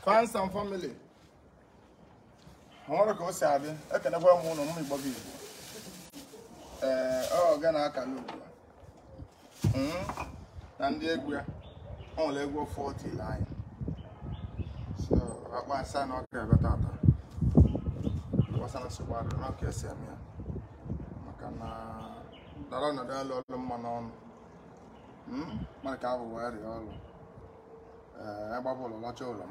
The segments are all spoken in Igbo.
Fans and family. I want to go see Abby. I can never move on my body. Ogene Akaraugo. And the only go 40 line. So I want to sign out there. But I was not so bad. I'm not guessing. I can. I don't know. There are a lot of money on. Man, I can't wear it all. I bought a lot of them.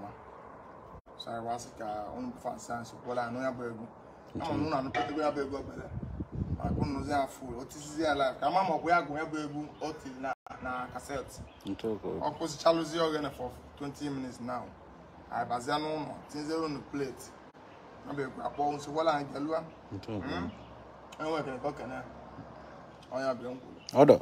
So I was on fancy. Well, I know you're baby. I'm not going to be a baby. I couldn't know they full. What is their life? I'm not going to be able to na cassette. Of course, Charles Ogene for 20 minutes now. I was on things on the plate. I'm going to go on. So, what I'm going to do? I'm going to cook now. I am going to order.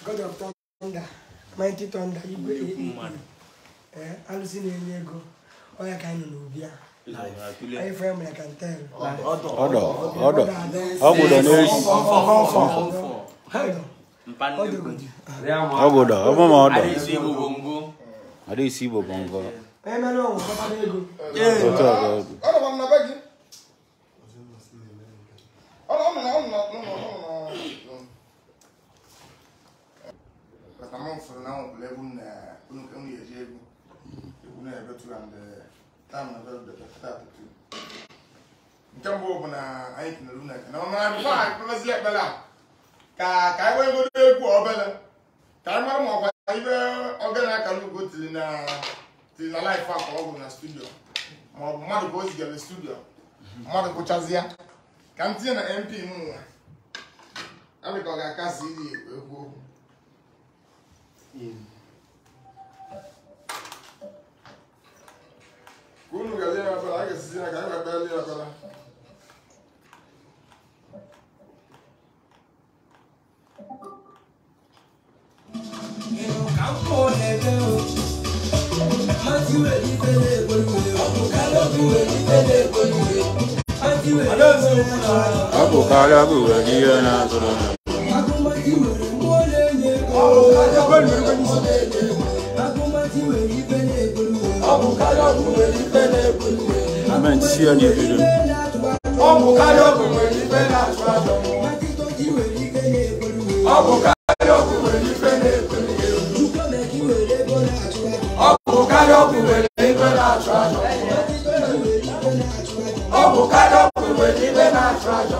God of thunder, mighty thunder, I'm listening to you. Oh, I can't know. I firmly can tell. Order. Jumbo na I can luna. No, I'm fine. Let's let Bella. I will go to Bella. Time of Ogene Akaraugo till the life of the studio. My mother goes to the studio. Mother Cochazia. Can't see an MP. I'm going to see you. Kunu galia hapa ake sisi na kanga bali hapa. Kampo lego. Matiwe libele bolwe. Akaraugo libele bolwe. Matiwe. Akaraugo libele na solo. Matiwe mole lego. Akaraugo libele. Matiwe libele bolwe. Akaraugo libele bolwe. Amen. See you near video. Akaraugo libele na solo. Matiwe libele bolwe. Akaraugo libele bolwe. Akaraugo libele na solo. Akaraugo libele na solo.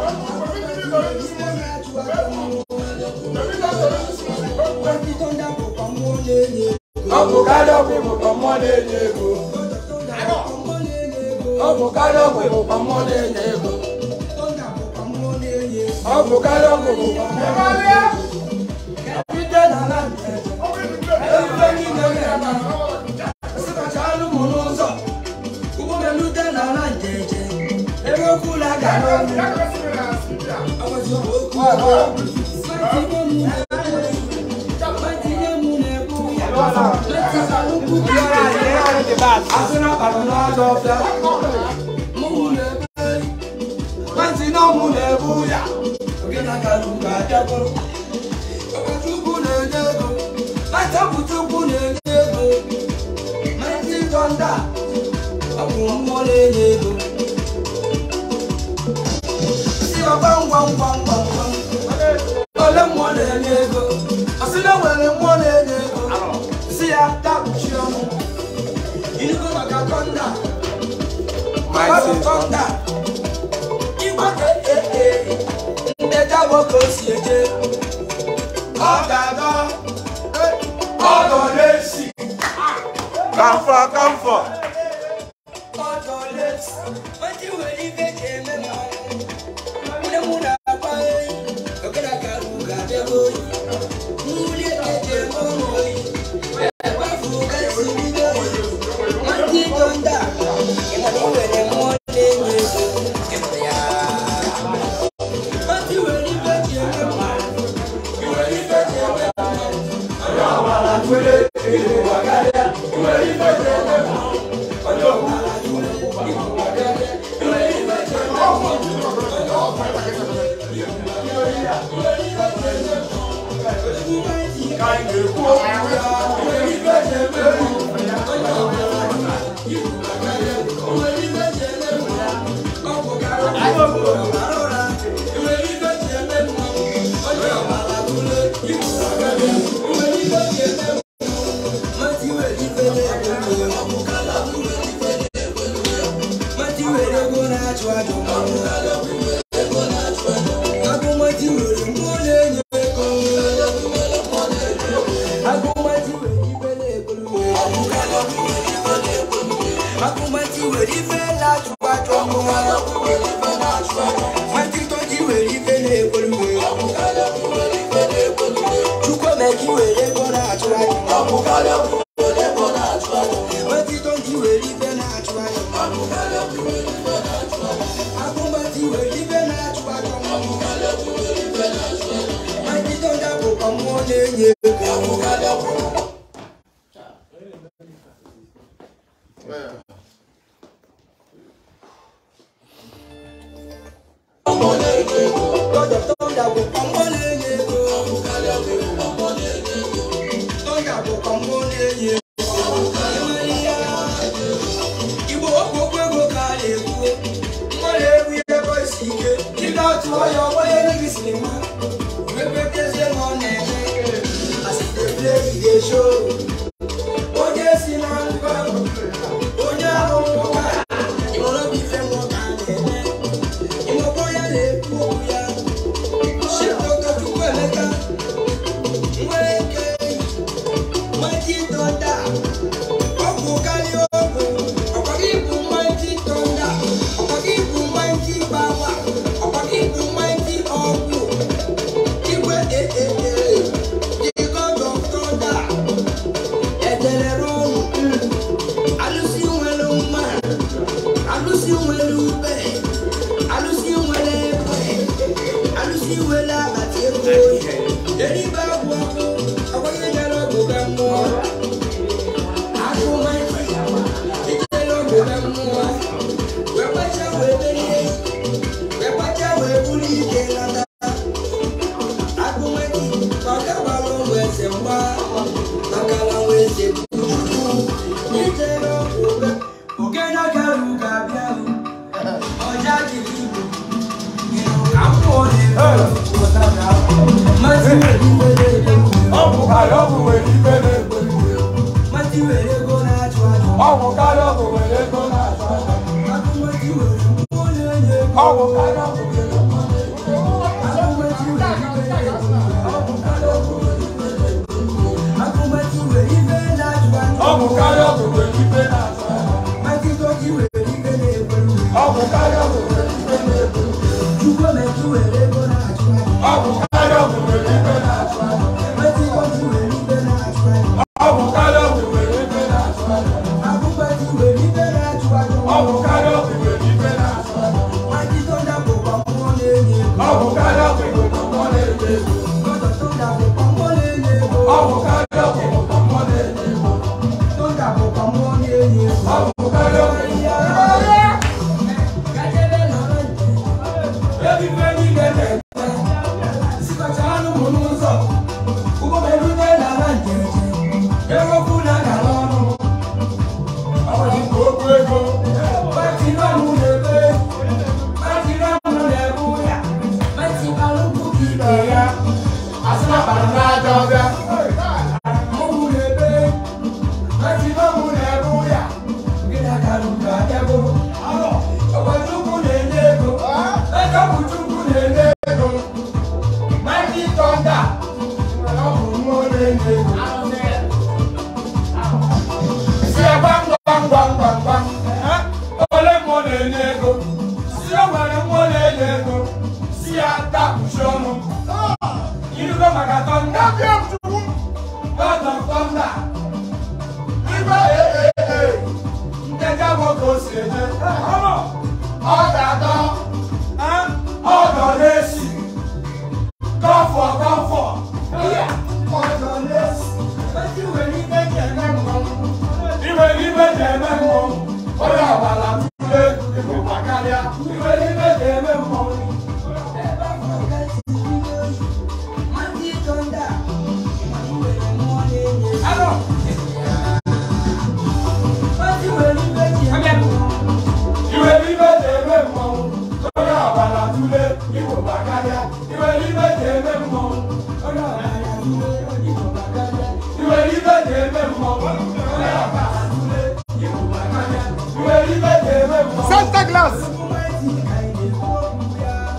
Santa Claus.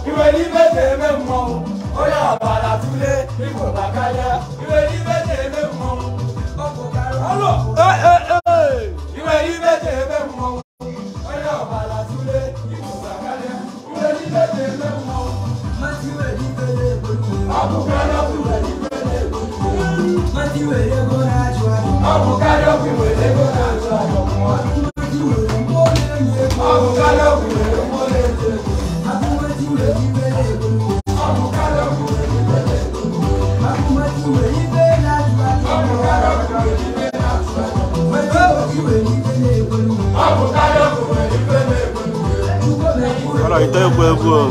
Ìwé ní bẹ́ẹ̀ mẹ́ mọ́, ó yà bàlá túlé, bí kò bá káyà. Ìwé ní bẹ́ẹ̀ mẹ́ mọ́. Olha, então eu vou.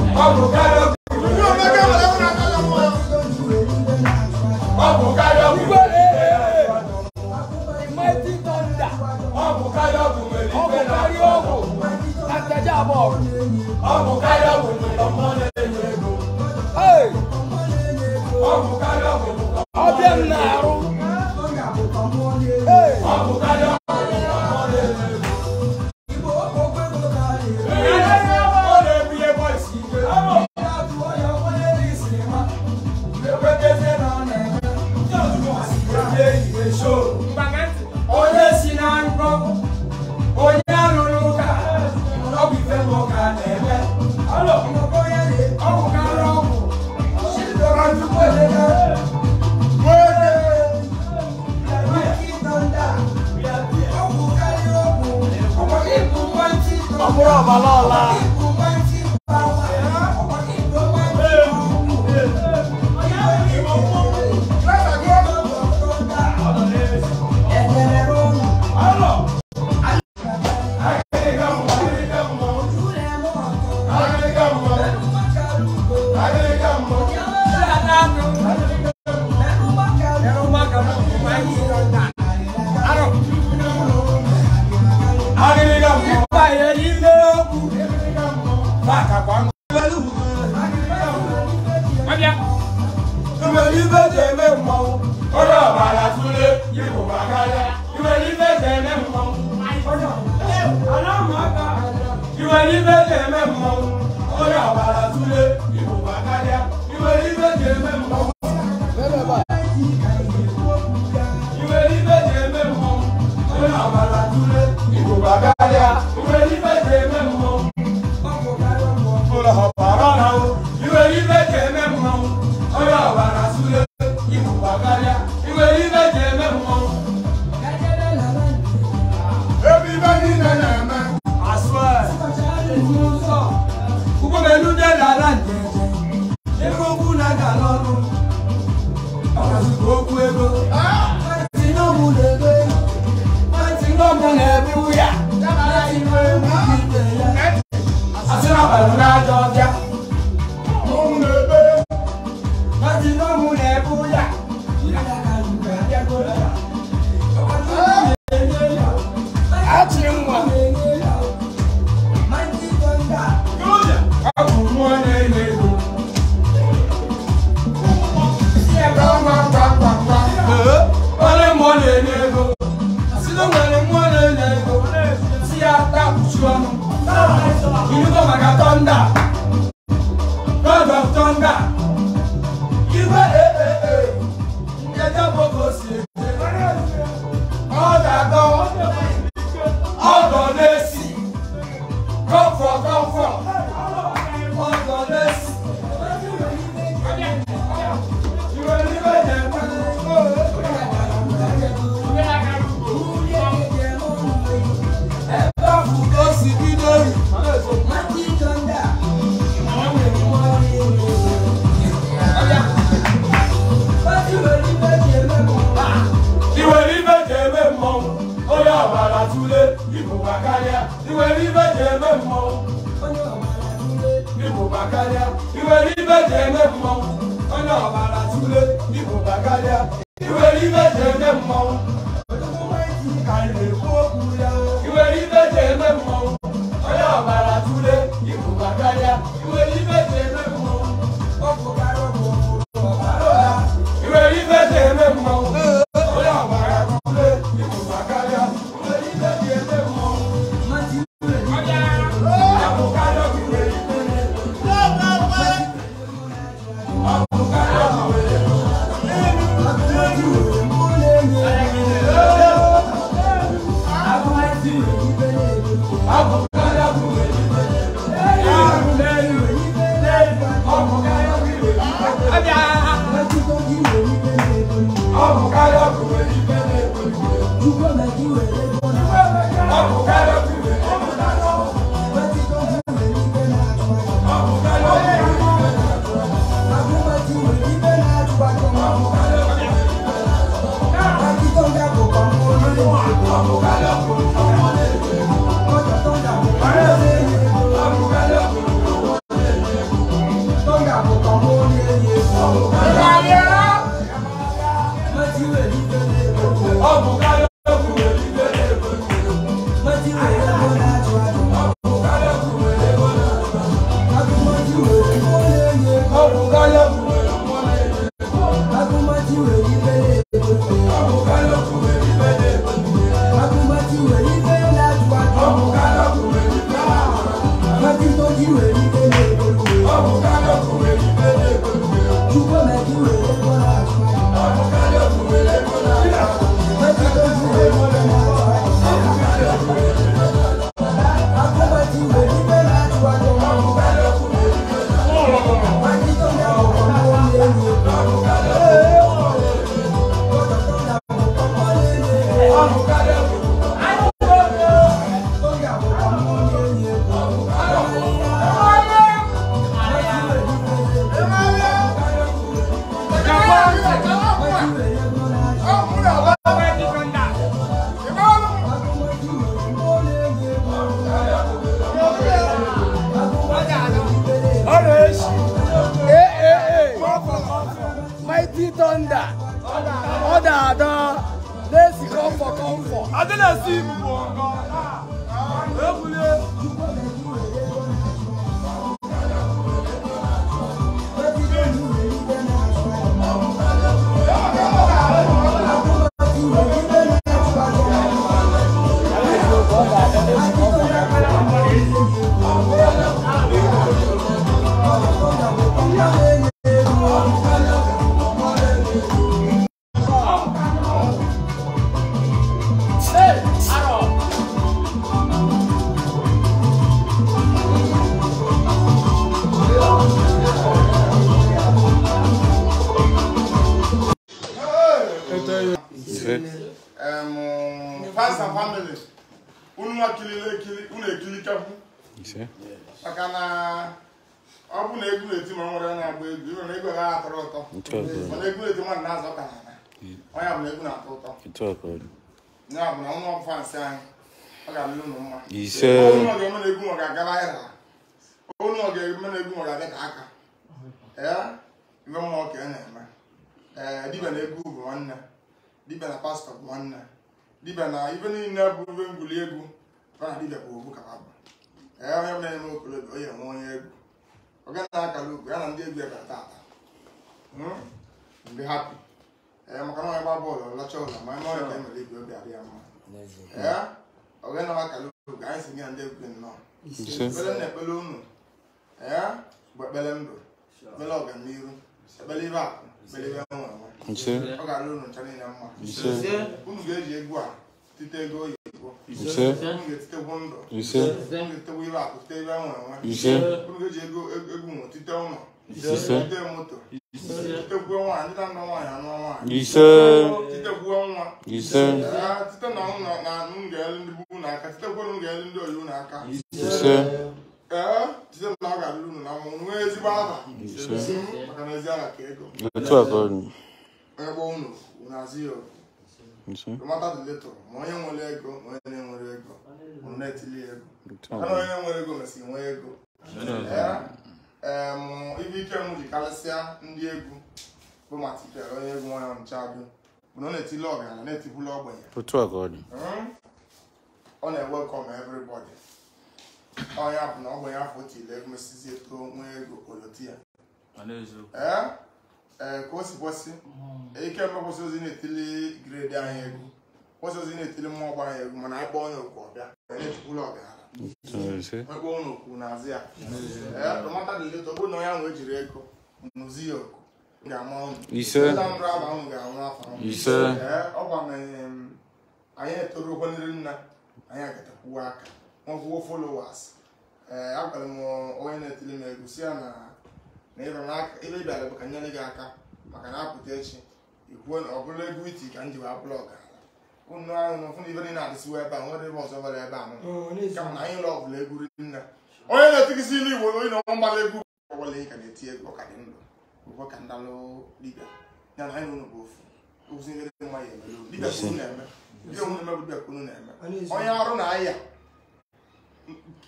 Mighty thunder. Order. Let's come for comfort. I didn't see fans and family, Akana, Abu Negu, Timon, and Nego Atoroto. Nego Nazo. I have Neguna Toto. Now, no more fans saying, I got Luma. He said, "Oh, no, Nego Gavara. Oh, no, Nego Aka. Yeah, no more can. Diba Negu one, Diba pastor one, Diba, even in Nabu Gulegu, Diba Bukaba. I have no clue. Oh, yeah, 1 year. Okay, I can look and give you a tata. Be happy. I'm going to ball, La Chola, my mother came to live with the yeah? Okay, now I can look, I see and live in now. Belen balloon. Yeah? But Belembo. Belog and Miru. Believe up. Believe on. Okay, Luna, Chanina. Who's going to go? You say, it's the window. You say, it's the wheel up, stay down. You say, who did you go to town? You say, the motor. You say, the one, I don't know why I know why. You say, the one, you say, it's the non girl in the moon. I can still go and get into Lunaka. You say, still not a Luna. Where's the father? You say, I can I won't know. No matter the little, my young lego, my young lego, on netly ego. I don't know where to go, Messi, where you go. If you came with the Calasia, Indiego, Bomatica, or everyone on Chadu, but on a T-log and a native log. For 12 God. On a welcome everybody. I have no way out for tea, let me see it go where you go, Colotia. Kosi bosi, eke mako so zine tili grade ayen, koso zine tili mo ba ayen, man I born no ko bia, ene pull up ya. Se. I born no ku na zia. No matter the little, no ya we jire ko, muzio ko. Ga ma. Ise. Na mbra ba un ga ma fa. Ise. Ogwa me ayen to ro konire na, ayen ka ta ku aka. Won go followers. Akale mo oyene tili me gusia na never like every bell because Yanagaka, Makana Putechi, you won't overlay with it and you are blogger. unu ahụ fún ibe na adịsị wee ebe a nwere ebe ọzọ were ebe a kama na anyị lọgụlụ egwu nna onye na-etikisi ilu igbo onye na mgbala egwu ọgbala ka na-eti egwu ọka dị ndụ ụgwọ ka ndalụ dibịa ya na anyị bụ ofu ozi ngere mma ya emelu dibịa kwunu na-eme dibịa nwere eme dibịa kwunu na-eme onye arụ na ahịa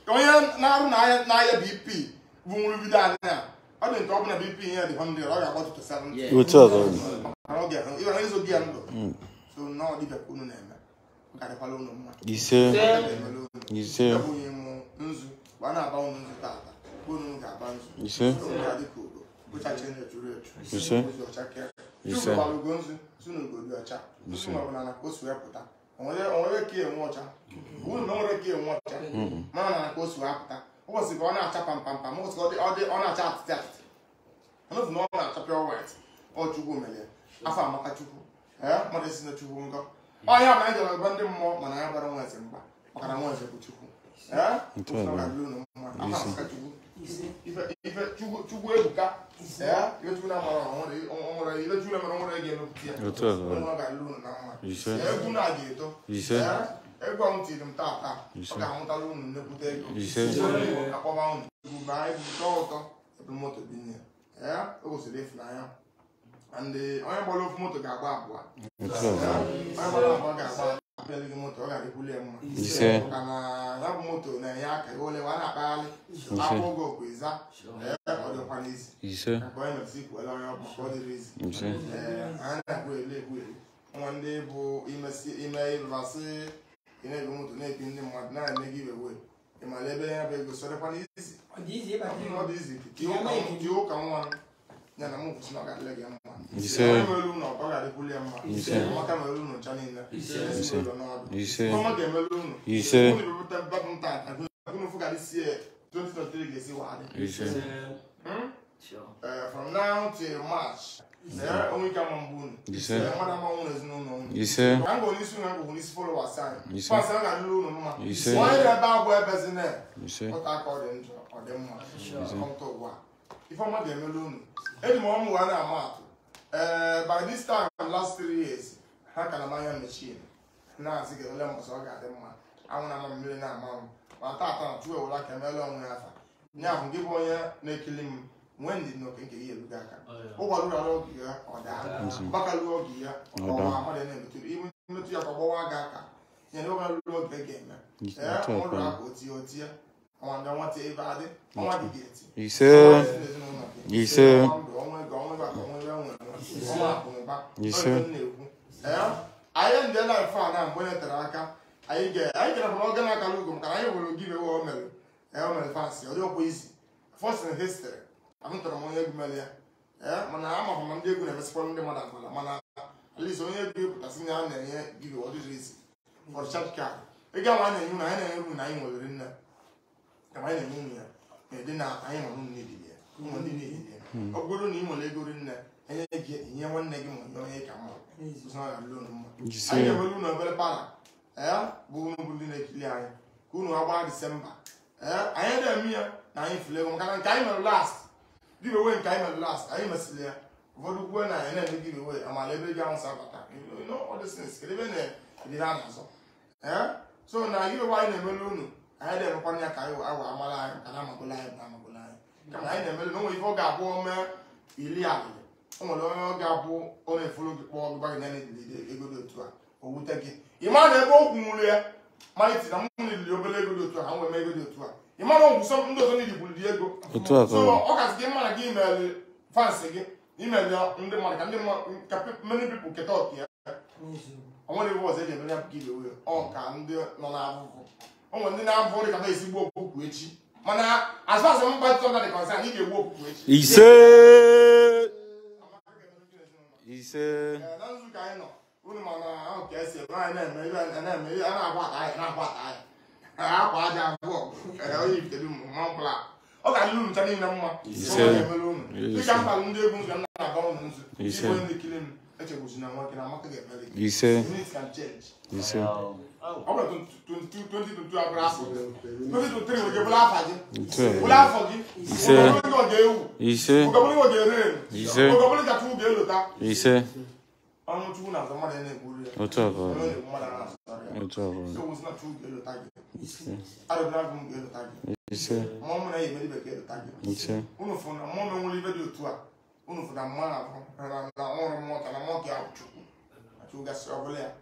onye na-arụ na ahịa BP bụ nrụgide anyị a ọ dị nke ọ bụ na BP ihe dị 100 ọ ga-agbatụtụ 70 otu ọzọ ịwa na izogi ya ndụ so nnọọ dibịa kwunu na-eme karịkwala ụlọ mma ise abụghị mụ nzu gba na-aba ụnụ nzu tata unu ga-aba nzu ise ga-adị ka ogo bụchachi na-echuru echu ise ọcha kere ise ugo nzu sunugobi ọcha ọbụla na ka o si wepụta onwere ka enwe ọcha unu na nwere ka enwe ọcha mana na ka o si wepụta ụbọchị ka ọ na-acha pampampam ụbọchị ka ọ na-acha atịtị atịtị ọnụfụ na ọ na-acha pịọ wet ọ chukwu mere afọ amaka chukwu mmadụ esi na chukwu ngọ ọnya bụ anyị jere gba ndị mmụọ mana anyị gbara nwa eze mgba maka na nwa eze bụ chukwu chukwu ebuka ife chukwu na-amara ọnwere ile chukwu na-emere ọnwere ga-emepụta ya ọ ga-alụ unu na mma egwu na ga-eto egwu ahụ tiri m taa ọ ga-amụtala unu nnekwute ego akpọba unu bụ anyị bụ ụtọ ebe moto dị nye o gosiri ịfụnanya ndị onye gbara ofu moto ga-agba abụọ onye gbara abụọ ga-agba apịalịghị moto ọ ga-adịkwuli mma maka na ya bụ moto na-enye aka ole a na-akpagharị akpụ oge okwiza ọ dịkwa n'izi maka onye metụta ikwuele onye ọ maka ọ dịrị izi anyị na-ekwu ele ekwu elu nwa ndị bụ ime ịrụbasị ị na-ebe moto na-ebi ndị mmadụ na-eme gị iwe wee ịmala ebe ya bụ ego sọrịkwa n'izi ọ dị izi dị ụka nwa ya na mụ kwụsị na ọ ga-adịle gị mma onye mere unu ọ ga-adịkwuli ya mma maka mere unu ncha niile ụlọ n'ọdụ ọma ga-emere unu unu bepụta babụ nta agụnụfụ ga-adịsi 2023 ga-esi wadị from now till March onwe ike ama mbụ unu mmadụ ama nwụrụ ezinụlọ unu ka m gụ n'isi unu agụgụ n'isi followers anyị pasị ọ ga-adịle unu mma onye na-ebe agwụ ebezine ụta aka ọ dị njọ ọ dị mma ọmụta ụgwọ a ifeọma ga-emere unu eji m ọmụ wee na-ama atụ by this time last 3 years ha ka na manya mechin na-asị gị ole mbọsọ ọ ga-adị mma anwụ na ama mmiri na-ama m ma tata na chụọ ewela ka emele onwe ya afa nya bụ gị bụ onye na-ekili m nwee ndị n'oke nke gị erugo aka ụgwalụrara oge ya ọ daa mgbakalụ oge ya ọwa amadị na-emetụrụ imetụ ya ka ọgbawa ga aka nye na ụgwalụrụ oge ga-eme mụrụ aka otie ọnwa nwata ebe adị ọnwa dị ga-eti ise anyị ndị na-efe a na mgbe netere aka anyị gara bụ n'oge na-akara ugo maka anyị nwere ogive o mere fansi ọ dị ọkwa isi first in history amụtara m onye egwu mere ya mana amahụ ma ndị egwu na-emesịkwa ndị mmadụ agbala mana alisi onye egwu epụtasị ya na-enye give ọ dịrị isi for chat card ị ga nwa na-enye na anyị na-enye uru na anyị nwere nne kama anyị na-enye unu ya na-ede na anyị nọ n'ụlọ n'edili ya ụmụ ndị n'edili ya ọ bụrụ na ị nwere ego rinne enye gị inye nwanne gị ma onye ka mma anyị ga-emere unu obere para bụ unu bụ ndị na-ekili anyị ka unu agba Disemba anyị na-eme ya na anyị fụrụ ego maka na nke anyị mere last giveaway nke anyị mere last anyị mesịrị ya ụfọdụ kwuo na anyị na-eme giveaway amala ebe gị ahụ si abata ebe na-edire a na-azọ so na giveaway anyị na-emere unu anyị na-emekwana ya ka anyị awa amala anyị ka na-amagola anyị na amagola anyị kama anyị na-emere na onwe ife ọ ga-abụ mee ili alịlị o nwere onye ọ ga-abụ onye efuru gị kpọọ gị gbagị na edilide ego dị otu a o wute gị ị ma na ebe okwu nwụrụ ya malite na mụ nidili obere ego dị otu a ha nwere ego dị otu a ị ma na ọgwụ sọ ndị ọzọ nidi gburu dị ego so ọ kasị gị mma na gị imeelụ fansị gị imeelụ ndị mmadụ ka ndị ka many people keta ọka ya o nwere ebe ọzọ eji emere ya giveaway ọ ka ndị nọ n'abụbụ o nwere ndị na-abụ dị ka ha esi gbuo ọkụkụ echi mana as far as m gbatịta ọga dị kọnsa anyị ga-egbu ọkụkụ echi ise na nzu ka anyị nọ unu mana ahụ ka esi ebe anyị na-eme a na-akwa ata anyị na-akwa ata anyị akwa aja abụọ onye ifitedu mma mkpụla ọ ga-adịrị unu ncha niile mma ga-emere unu dịka mkpalụ ndị egwu nzu ka m na-agba unu nzu igwe ndị kili m echegbuzi na nwoke na amaka ga-emere gị minutes can change ọ bụrụ 2022 abụrụ afọ 2023 nwere ike bụrụ afọ gị bụrụ afọ gị ụgọbụrụ ọ ga-ewu ụgọbụrụ ọ ga-ere elu ụgọbụrụ ka tuwu ga-elota I'm too now, the money in the good. What's up, So What's it's not true, get the target. I don't have to get the target. You say? Mom and I may get the target. You say? Uno for the moment will leave you to her. Uno for the man, and I'm more than a monkey out to. I took us over there.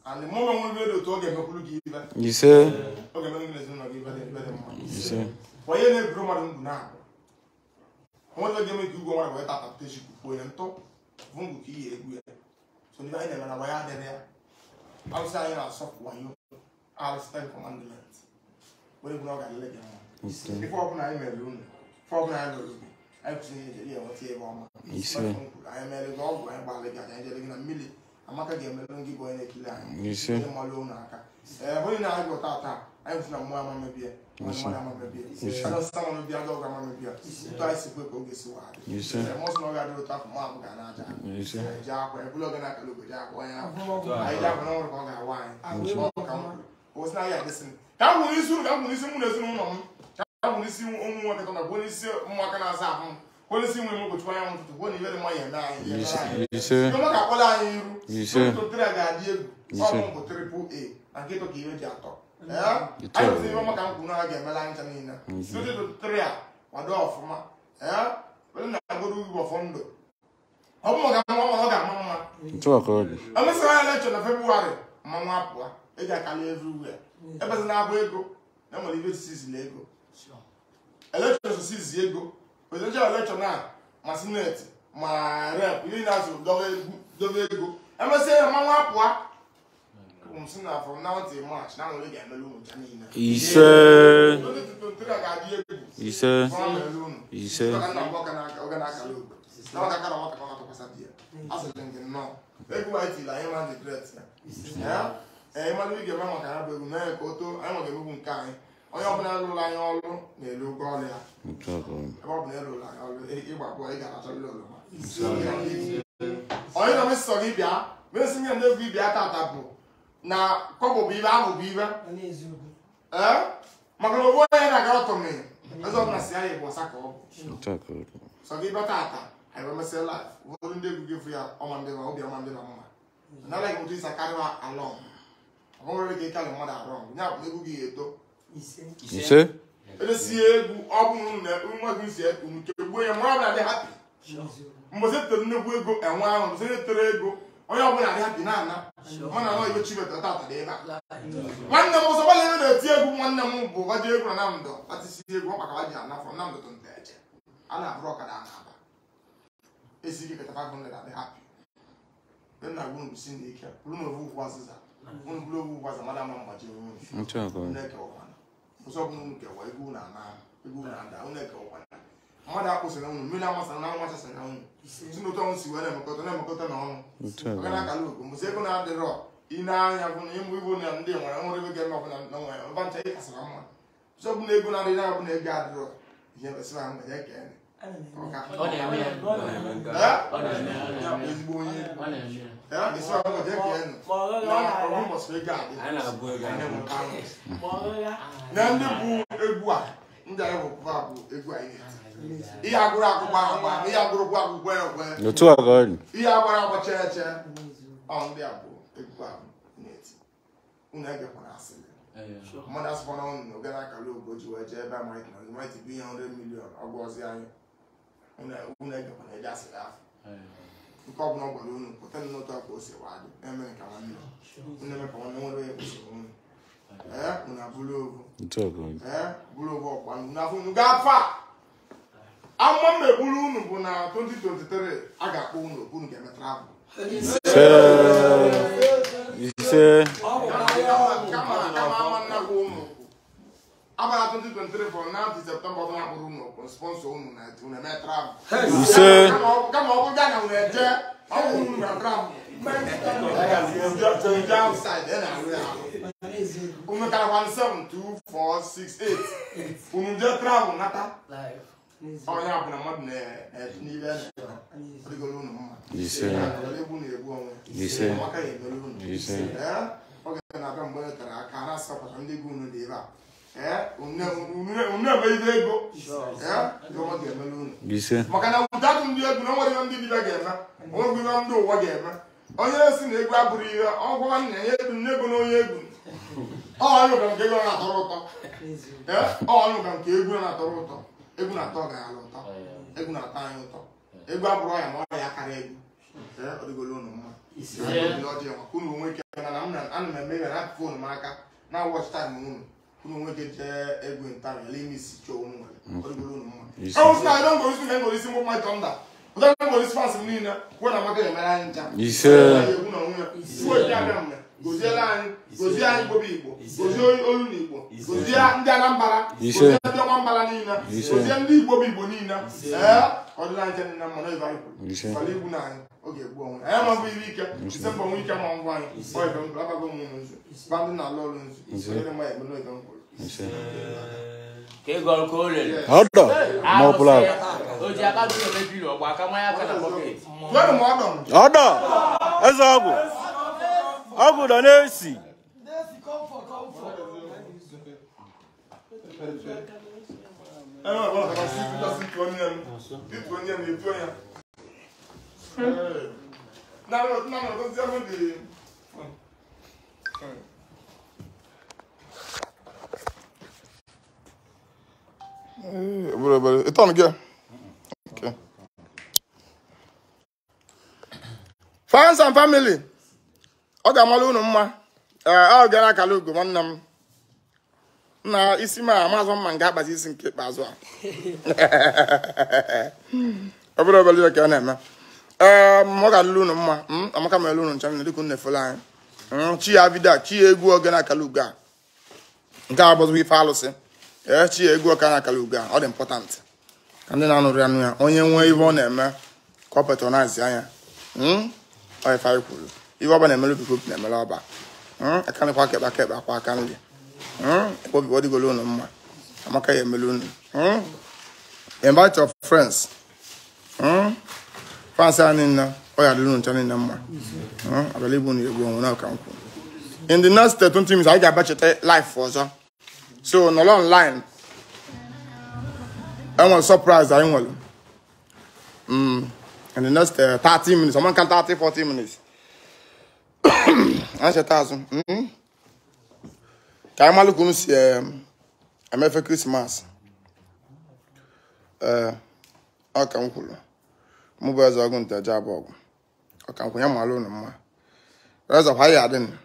And the moment will be able to get a give. You say? Okay, I'm going to give it better. You say? Why you never grow now? I want to give you go on with adaptation to top. Vungu ki egwe. So ni baina na waya there. Outside na soft one I'll stand commandment. When you go ga le jam. Before open I email room. For open I room. I say je what here mama. I email go I ba le ga je na mili. Amaka ge me ngi boy na kila. You say? Malo na aka. When na go tata. I am na mo mama be. You say? I don't someone be ado ga mama be. To I see go get so hard. You say? Most no ga do talk mama ga na ja. You say? Ja ko e blog na ka logo ja ko ya. I ja ko no ko ga wine. O na ya listen. Ka mu ni su mu na su no. Ka mu ni si mu wa ka na bo ni si mu aka na sa ho. Ko ni si mu mo ko twa ya mo to bo ni be mo ya na. You say? Ko ka ko la yin ru. You say? To tra ga di egu. O mo ko AAA. And get to give it your talk. Yeah, I don't see Mama can go again, Melanchina. So to 3 or door for ma. Yeah, well, I go to you for Fondo. Oh, Mama. Talk good. I'm a election of February. Mama, I got everywhere. Ever now go. Now leave it 6 Lego. Election 6 Lego. But the election now, my senate, my rep, you know, go. I'm a say, Mama. From now till March, now we get alone. He said, he said, he said, na kobo biba abu biba makano bo ya na gato me azo na sia ye bo saka obo so gi batata I will say life wo nde gu give ya o mande ba obi amande na mama na like mutu sakarwa along o wo ke kale mo da wrong nya bu gu gi eto ise ele si egu obu na nwa gu si etu nke gbo ya mo na dey happy mbo se tere ne gu ego enwa ahụ se tere ego onye ọbụla dị happy na ana mana no ibe chibeta tata dị ebe nwanne m so bale na eti egwu nwanne m bụ baje egwu na mdo atisi egwu maka baje na from na mdo to nteje ana abro ka da na aba esi gị keta 500 dị happy then na gwu si ndị ike bụrụ na ovu kwa ziza unu bụrụ ovu kwa zamada ma mgbaji onwe nchako neke ọkwana ụsọ bụ unu kewa egwu na ana egwu na ada unu eke ọkwana mmadụ akwụsịrị unu mmiri amasịrị na nwa chasịrị na unu si n'ụtọ unu si wee na-emekọta na ọnụ oge na-akala ogo mbụzi ego na-adịrọ ine anya bụ na ịmụ ibu na ndị nwere nwere ebe ga-eme ọbụla na nwa ya ọba ncha ị kasịra mma ụsọ bụ na ego na-adịrị abụ na ego adịrọ ihe mesịrị ahụ mgbe ya kee ezigbo onye esi ahụ mgbe ya kee na ọrụ mbọsị ego adị na ndị bụ egwu a ndị anyị bụ egwu anyị ihe agụrụ akwụkwọ agba ihe agụrụ akwụkwọ ekwe ihe agbara agbacha eche ọ ndị a bụ egwu ahụ na-eti unu egekwana asịrị mmadụ asịkwana unu na oge na-akara ogo ji wee jee ebe a maịtị bụ ihe 100 million ọgwọzi anyị unu egekwana eje asịrị afọ nke ọbụla ọ gwara unu pụta n'otu akwa ose wadị na-eme nke nwanne unu eme ka nwanne nwere ya kwụsịrị unu unu abụrụ ovu bụrụ ovu ọkwa n'afọ unu ga-afa ama mmebulu unu bụ na 2023 a ga-akpọ unu unu ga-eme travel ise abara 2023 from now to September ọ na-akpụrụ unu sponsor unu na eme travel kama ọ bụ gaa na unu eje ọ bụ unu na travel unu kara 17 2 4 6 8 unu je travel nata oh ya bụ na mmadụ na-etinye ọdịgolo unu mma egwu na-egbu onwe maka ya emere unu oge na-abịa mgbe tara aka ha asapụta ndị egwu unu dị ebe a unne be ego yo ga-emelu unu ise maka na ụdadụ ndị egwu na nwere ndị dibịa ga-eme onwe gị ndị ụwa ga-eme onye si na egwu abụrụ ihe ọgwa nna ya egwu nne ego na onye egwu ọnụ ka nke ego na-atọrọ ụtọ ọnụ ka nke egwu na-atọrọ ụtọ egwu na-atọ ga-ala ụtọ egwu na-atọ anyị ụtọ egwu abụrụ ya ma ọ ya karịa egwu ọ dịgolo unu mma ọjọọ maka unu onwe ike na ana m eme ya na fon m aka na wọch taim unu unu onwe ike jee egwu ntarị ala ime isi chọọ unu nwere ọ dịgolo unu mma ọwụsị na ịdọ ngorisi na ngorisi mụ my thunder ụdọ ngorisi fans m niile kwuo na maka emere anyị ncha ise egwu na onwe ya iwe ji abịa mme goziela anyị gozie anyị Igbo bụ Igbo gozie olu na Igbo gozie ndị Anambra gozie ndị Ọmambara niile gozie ndị Igbo bụ Igbo niile ọdịna nche nne mma na ịba ikwu fala igwu na anyị oge egbu onwe anyị mabụ iri ike ise mbọ nwe ike ma ngwa anyị ọ ebe mkpụrụ abago ụmụ nzu gba ndị na-alụ ọrụ nzu onye mma ebe n'oge mkpụrụ ọdọ mọpụla ọdọ eze ọgwụ dọ na-esi It's on again. Okay. Fans and family. Ogene unu mma. Ogene Akaraugo nwanne m. Na isi ma amazọ mma nga akpazi isi nke ikpeazụ a. Obere obere ka na-eme. Ọ ga-alụ unu mma. Amaka m elu unu ncha na dịka unu efolo anyị. Chi ya vida, chi egwu Ogene Akaraugo a. Nke a bụzụ ife alụsị. Chi egwu Ogene Akaraugo a, ọ dị important. Ka ndị na-anụrụ ya nụ ya, onye nwee ife ọ na-eme ka ọ patronize anya. Ọ ife anyị kwuru. Ife ọba na-emelu biko na-emelu ọba. Akanịkwa kekpa akwa aka nri. Ebo bibo digolo unu mma. Amaka ya emelu unu. Invite your friends. Fans anyị nna, ọ ya dịrị unu ncha niile mma. Abịala ibu unu egwu onwe na ọka nkwu. In the next 20 minutes, I get back to life ọzọ. So, no online. I want a surprise. I want. In the next 30 minutes, someone can 30-40 minutes. I said 1,000. Can I look on see? I'm for Christmas. Okay, I'm cool. Mobiles are going to job. Okay, I'm alone. There's a higher than.